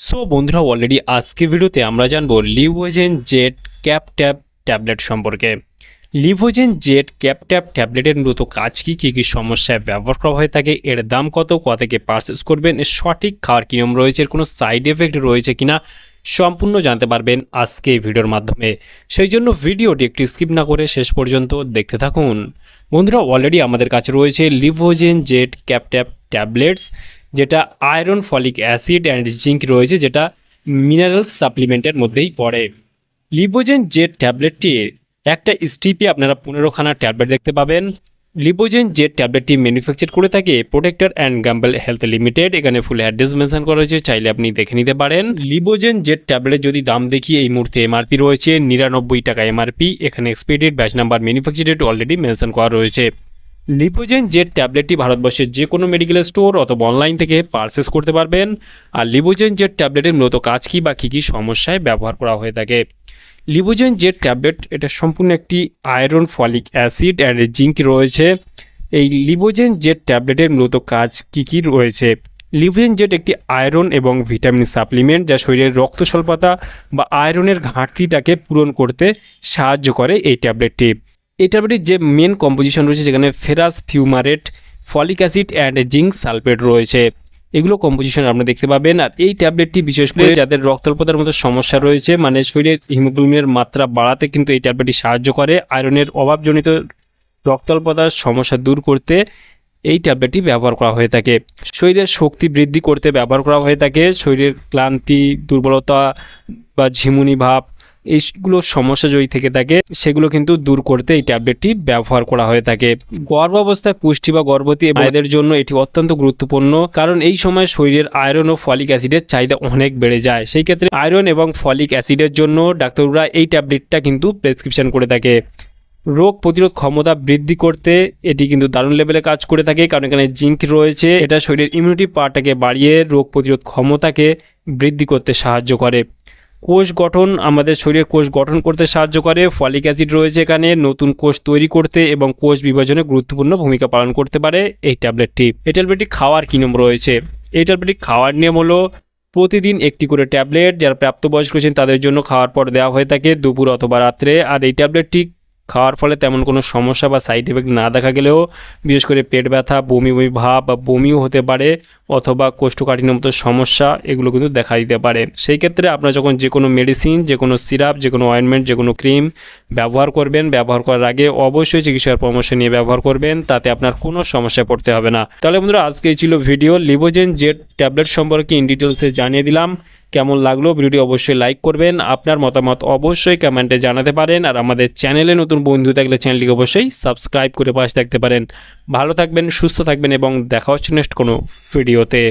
So বন্ধুরা already আজকে ভিডিওতে আমরা জানবো লিভোজেন জেড ক্যাপ ট্যাব ট্যাবলেট সম্পর্কে। লিভোজেন জেড ক্যাপ ট্যাব ট্যাবলেটের মূলত কাজ কী কী সমস্যায় ব্যবহার করা হয়ে থাকে, এর দাম কত, থেকে পারচেস করবেন, এর সঠিক খাওয়ার কী নিয়ম রয়েছে, এর কোনো সাইড এফেক্ট রয়েছে কিনা সম্পূর্ণ জানতে পারবেন আজকে এই ভিডিওর মাধ্যমে। সেই জন্য ভিডিওটি একটু স্কিপ না করে শেষ পর্যন্ত দেখতে থাকুন। বন্ধুরা অলরেডি আমাদের কাছে রয়েছে Livogen Z cap tab tablets, যেটা iron, folic acid and zinc রয়েছে, যেটা মিনারেলস সাপ্লিমেন্টের মধ্যেই পড়ে। লিভোজেন জেড ট্যাবলেটটি একটা স্টিপে আপনারা 15খানা ট্যাবলেট দেখতে পাবেন। লিভোজেন জেড ট্যাবলেটটি ম্যানুফ্যাকচার করে থাকে protector and gamble health limited. এখানে ফুল অ্যাড্রেস মেনশন করা হয়েছে, চাইলে আপনি দেখে নিতে পারেন। লিভোজেন জেড ট্যাবলেটের যদি দাম দেখি, এই মুহূর্তে এমআরপি রয়েছে 99 টাকা এমআরপি। এখানে expiry date, batch number, manufacture date already mention করা রয়েছে। লিভোজেন জেড ট্যাবলেটটি ভারতবর্ষের যে কোনো মেডিকেল স্টোর অথবা অনলাইন থেকে পারচেস করতে পারবেন। আর লিভোজেন জেড ট্যাবলেটের মূলত কাজ কী বা কী সমস্যায় ব্যবহার করা হয়ে থাকে। লিভোজেন জেড ট্যাবলেট এটা সম্পূর্ণ একটি iron, folic acid and zinc রয়েছে। এই লিভোজেন জেড ট্যাবলেটের মূলত কাজ কী রয়েছে। লিভোজেন জেড একটি আয়রন এবং ভিটামিন সাপ্লিমেন্ট, যা শরীরের রক্ত স্বল্পতা বা আয়রনের ঘাটতিটাকে পূরণ করতে সাহায্য করে এই ট্যাবলেটটি। এই ট্যাবলেটের যে মেন কম্পোজিশন রয়েছে, যেখানে ferrous, fumarate, folic acid and zinc sulphate রয়েছে, এগুলো কম্পোজিশন আপনারা দেখতে পাবেন। আর এই ট্যাবলেটটি বিশেষ করে যাদের রক্তল্পতার মতো সমস্যা রয়েছে, মানে শরীরের হিমোগ্লোবিনের মাত্রা বাড়াতে কিন্তু এই ট্যাবলেটটি সাহায্য করে। আয়রনের অভাবজনিত রক্তল্পতার সমস্যা দূর করতে এই ট্যাবলেটটি ব্যবহার করা হয়ে থাকে। শরীরের শক্তি বৃদ্ধি করতে ব্যবহার করা হয়ে থাকে। শরীরের ক্লান্তি, দুর্বলতা বা ঝিমুনি ভাব, এইগুলো সমস্যা যদি থেকে থাকে, সেগুলো কিন্তু দূর করতে এই ট্যাবলেটটি ব্যবহার করা হয়ে থাকে। গর্ভাবস্থায় পুষ্টি বা গর্ভবতী মায়েদের জন্য এটি অত্যন্ত গুরুত্বপূর্ণ, কারণ এই সময় শরীরের আয়রন ও ফলিক অ্যাসিডের চাহিদা অনেক বেড়ে যায়। সেই ক্ষেত্রে আয়রন এবং ফলিক অ্যাসিডের জন্য ডাক্তাররা এই ট্যাবলেটটা কিন্তু প্রেসক্রিপশন করে থাকে। রোগ প্রতিরোধ ক্ষমতা বৃদ্ধি করতে এটি কিন্তু দারুণ লেভেলে কাজ করে থাকে, কারণ এখানে জিঙ্ক রয়েছে। এটা শরীরের ইমিউনিটি পাওয়ারটাকে বাড়িয়ে রোগ প্রতিরোধ ক্ষমতাকে বৃদ্ধি করতে সাহায্য করে। কোষ গঠন, আমাদের শরীরের কোষ গঠন করতে সাহায্য করে। ফলিক অ্যাসিড রয়েছে এখানে, নতুন কোষ তৈরি করতে এবং কোষ বিভাজনে গুরুত্বপূর্ণ ভূমিকা পালন করতে পারে এই ট্যাবলেটটি। এই ট্যাবলেটটি খাওয়ার কী নিয়ম রয়েছে। এই ট্যাবলেটটি খাওয়ার নিয়ম হলো প্রতিদিন একটি করে ট্যাবলেট যারা প্রাপ্তবয়স্ক রয়েছেন তাদের জন্য খাওয়ার পর দেওয়া হয়ে থাকে, দুপুর অথবা রাত্রে। আর এই ট্যাবলেটটি খাওয়ার ফলে তেমন কোনো সমস্যা বা সাইড এফেক্ট না দেখা গেলেও, বিশেষ করে পেট ব্যথা, বমি ভাব বা বমিও হতে পারে, অথবা কোষ্ঠকাঠিন্যমত সমস্যা, এগুলো কিন্তু দেখা দিতে পারে। সেই ক্ষেত্রে আপনারা যখন যে কোনো মেডিসিন, যে কোনো সিরাপ, যে কোনো অয়েনমেন্ট, যে কোনো ক্রিম ব্যবহার করবেন, ব্যবহার করার আগে অবশ্যই চিকিৎসকের পরামর্শ নিয়ে ব্যবহার করবেন, তাতে আপনার কোনো সমস্যায় পড়তে হবে না। তাহলে বন্ধুরা আজকে ছিল ভিডিও লিভোজেন জেড ট্যাবলেট সম্পর্কে ইন ডিটেলসে জানিয়ে দিলাম। কেমন লাগলো ভিডিওটি অবশ্যই লাইক করবেন, আপনার মতামত অবশ্যই কমেন্টে জানাতে পারেন। আর আমাদের চ্যানেলে নতুন বন্ধু থাকলে চ্যানেলটিকে অবশ্যই সাবস্ক্রাইব করে পাশে থাকতে পারেন। ভালো থাকবেন, সুস্থ থাকবেন এবং দেখা হচ্ছে নেক্সট কোনো ভিডিওতে।